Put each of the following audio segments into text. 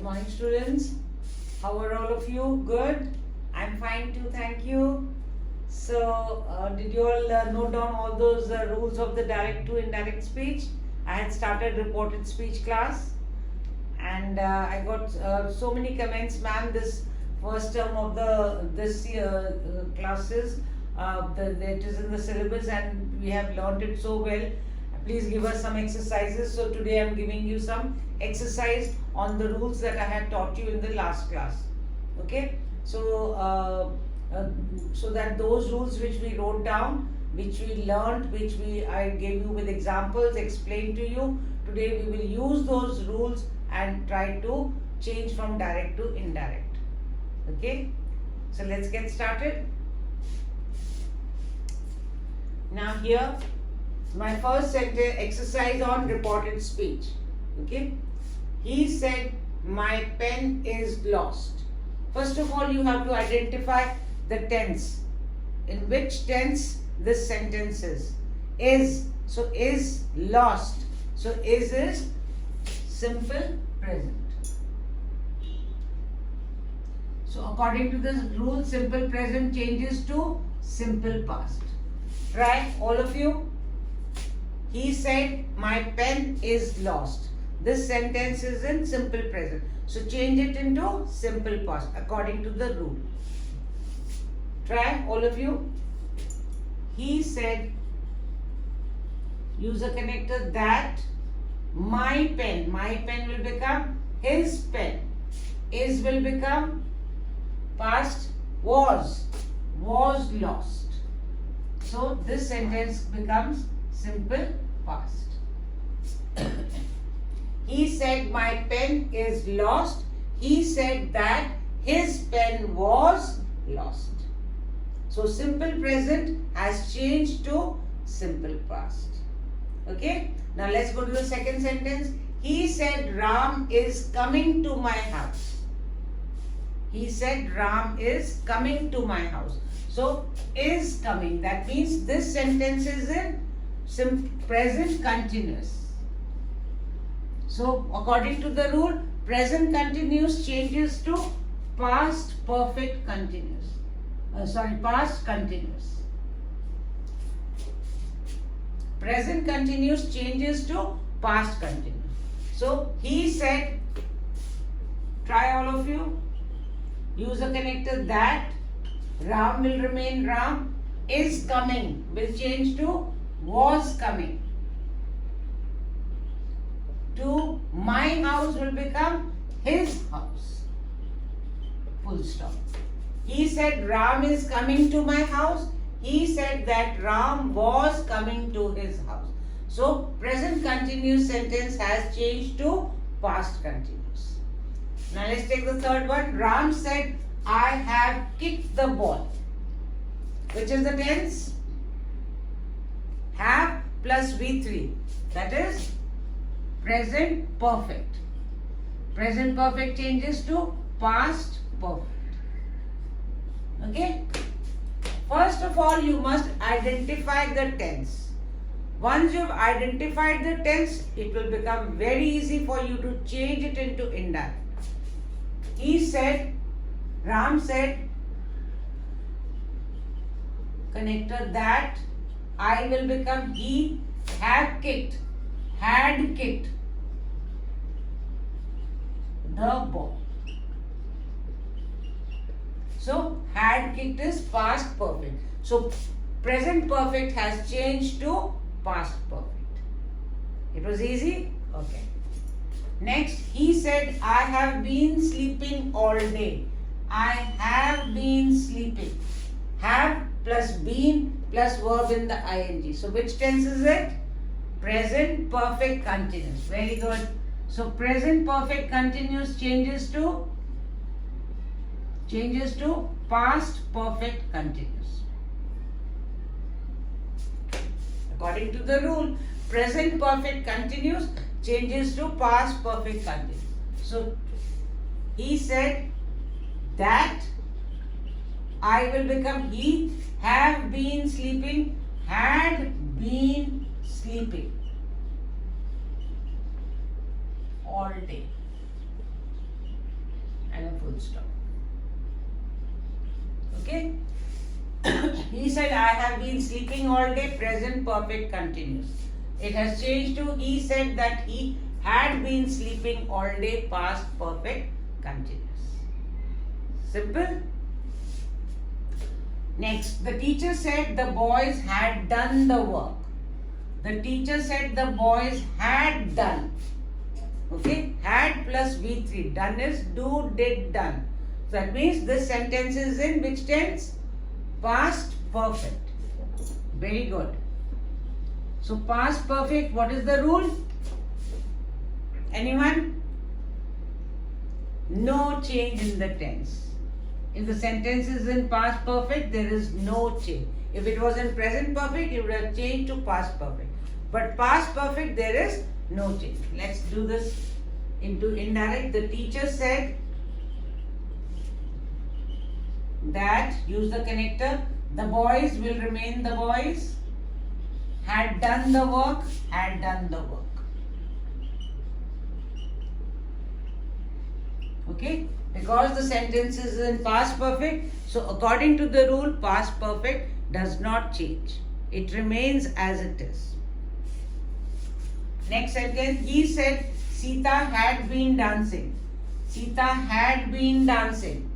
morning, students. How are all of you? Good? I'm fine too, thank you. So, did you all note down all those rules of the direct to indirect speech? I had started reported speech class, and I got so many comments, ma'am. This first term of this year classes, it is in the syllabus, and we have learned it so well. Please give us some exercises. So today I am giving you some exercise on the rules that I had taught you in the last class. Okay, so so that those rules which we wrote down, which we learned, I gave you with examples, explained to you, today we will use those rules and try to change from direct to indirect. Okay, so let's get started. Now here, my first sentence, exercise on reported speech. Okay, he said my pen is lost. First of all, you have to identify the tense. In which tense this sentence is. Is, so is lost. So is simple present. So according to this rule, simple present changes to simple past. Try, all of you. He said my pen is lost. This sentence is in simple present. So change it into simple past according to the rule. Try, all of you. He said, use a connector, that my pen will become his pen. Is will become past, was lost. So this sentence becomes simple past. He said my pen is lost. He said that his pen was lost. So simple present has changed to simple past. Okay. Now let's go to the second sentence. He said Ram is coming to my house. He said Ram is coming to my house. So is coming. That means this sentence is in present continuous. So according to the rule, present continuous changes to past perfect continuous. Past continuous. Present continuous changes to past continuous. So he said, try all of you, use a connector, that Ram will remain Ram, is coming will change to was coming. To my house will become his house. Full stop. He said Ram is coming to my house. He said that Ram was coming to his house. So present continuous sentence has changed to past continuous. Now let's take the third one. Ram said, I have kicked the ball. Which is the tense? Have plus V3. That is present perfect. Present perfect changes to past perfect. Okay. First of all, you must identify the tense. Once you have identified the tense, it will become very easy for you to change it into indirect. He said, Ram said, connector, that I will become he, had kicked the ball. So had kicked is past perfect. So present perfect has changed to past perfect. It was easy? Okay. Next, he said, I have been sleeping all day. I have been sleeping. Have plus been plus verb in the ing. So which tense is it? Present perfect continuous. Very good. So present perfect continuous changes to past perfect continuous. According to the rule, present perfect continuous changes to past perfect continuous. So he said that I will become he, have been sleeping, had been sleeping all day. full stop. Okay. He said, I have been sleeping all day, present perfect continuous. It has changed to he said that he had been sleeping all day, past perfect continuous. Simple. Next, the teacher said the boys had done the work. The teacher said the boys had done. Okay, had plus V3. Done is do, did, done. So that means this sentence is in which tense? Past perfect. Very good. So past perfect, what is the rule? Anyone? No change in the tense. If the sentence is in past perfect, there is no change. If it was in present perfect, it would have changed to past perfect. But past perfect, there is no change. Let's do this into indirect. The teacher said that, use the connector, the boys will remain the boys, had done the work, had done the work. Okay, because the sentence is in past perfect, so according to the rule, past perfect does not change. It remains as it is. Next sentence, he said Sita had been dancing. Sita had been dancing.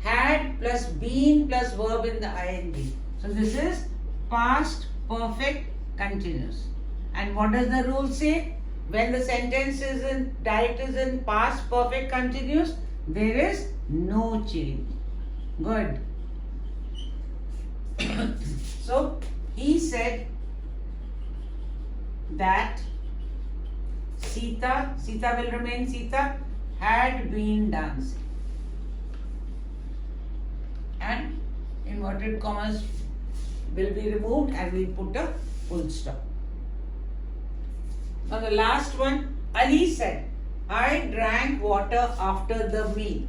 Had plus been plus verb in the ing. So this is past perfect continuous. And what does the rule say? When the sentence is in direct is in past perfect continuous, there is no change. Good. So he said that Sita will remain Sita, had been dancing. And inverted commas will be removed and we put a full stop. Now the last one, Ali said, I drank water after the meal.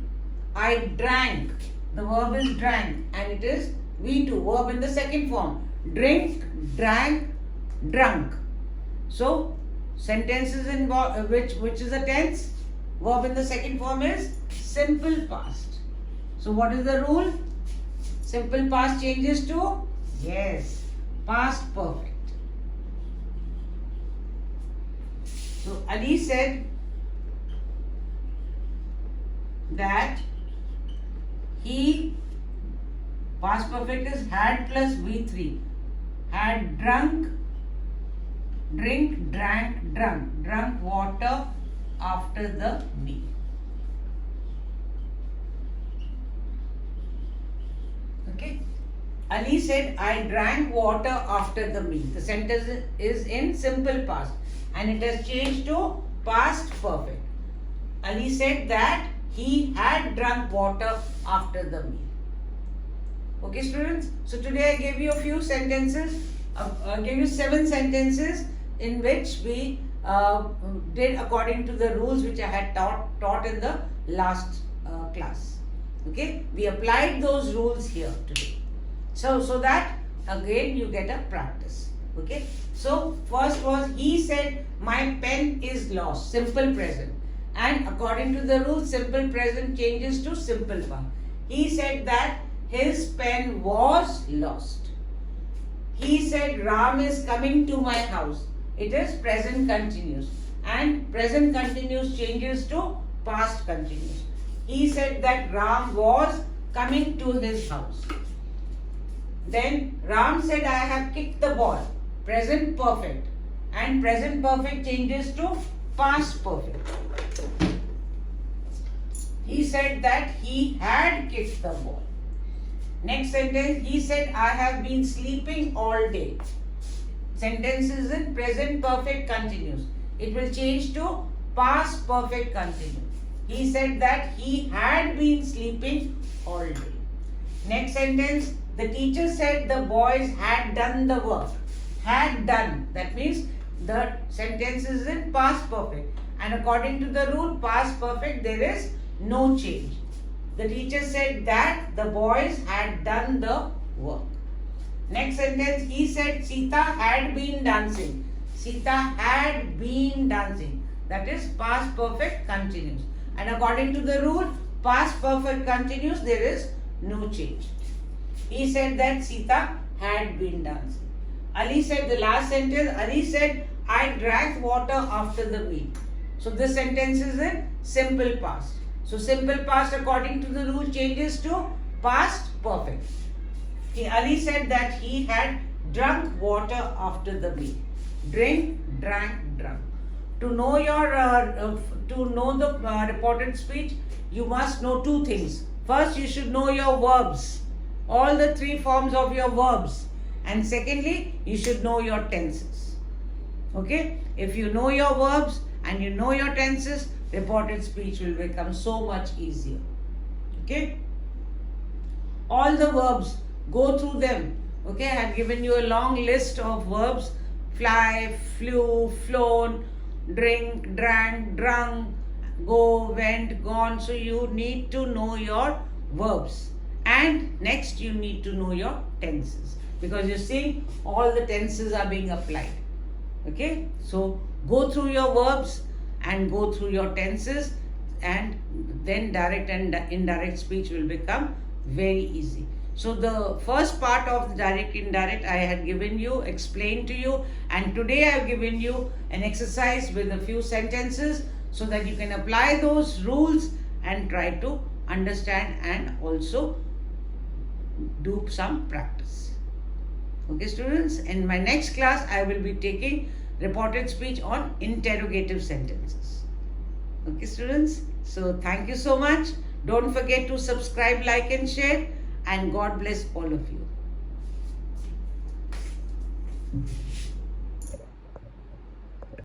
I drank, the verb is drank and it is V2, verb in the second form. Drink, drank, drunk. So sentences in which is a tense? Verb in the second form is simple past. So what is the rule? Simple past changes to? Yes, past perfect. So Ali said that he, past perfect is had plus V3. Had drunk, drink, drank, drunk. Drunk water after the meal. Okay. Ali said, I drank water after the meal. The sentence is in simple past and it has changed to past perfect. Ali said that he had drunk water after the meal. Okay, students? So today I gave you a few sentences. I gave you 7 sentences in which we did according to the rules which I had taught in the last class. Okay, we applied those rules here today. So that again you get a practice. Okay, so first was he said my pen is lost, simple present, and according to the rule simple present changes to simple past. He said that his pen was lost. He said Ram is coming to my house. It is present continuous and present continuous changes to past continuous. He said that Ram was coming to his house. Then Ram said I have kicked the ball. Present perfect. And present perfect changes to past perfect. He said that he had kicked the ball. Next sentence, he said I have been sleeping all day. Sentence is in present perfect continuous. It will change to past perfect continuous. He said that he had been sleeping all day. Next sentence, the teacher said the boys had done the work. Had done. That means the sentence is in past perfect. And according to the rule, past perfect, there is no change. The teacher said that the boys had done the work. Next sentence, he said Sita had been dancing. Sita had been dancing. That is past perfect continuous. And according to the rule, Past perfect continuous, there is no change. He said that Sita had been dancing. Ali said the last sentence, Ali said, I drank water after the meal. So this sentence is in simple past. So simple past according to the rule changes to past perfect. Ali said that he had drunk water after the meal. Drink, drank, drunk. To know the reported speech, you must know two things. First, you should know your verbs, all the three forms of your verbs, and secondly, you should know your tenses. Okay? If you know your verbs and you know your tenses, reported speech will become so much easier. Okay? All the verbs, go through them. Okay? I have given you a long list of verbs: fly, flew, flown, drink, drank, drunk, go, went, gone. So you need to know your verbs. And next you need to know your tenses. Because you see, all the tenses are being applied. Okay? So go through your verbs and go through your tenses, and then direct and indirect speech will become very easy. So the first part of the direct indirect I had given you, explained to you, and today I have given you an exercise with a few sentences so that you can apply those rules and try to understand and also do some practice. Okay, students, in my next class I will be taking reported speech on interrogative sentences. Okay, students, so thank you so much. Don't forget to subscribe, like and share, and God bless all of you.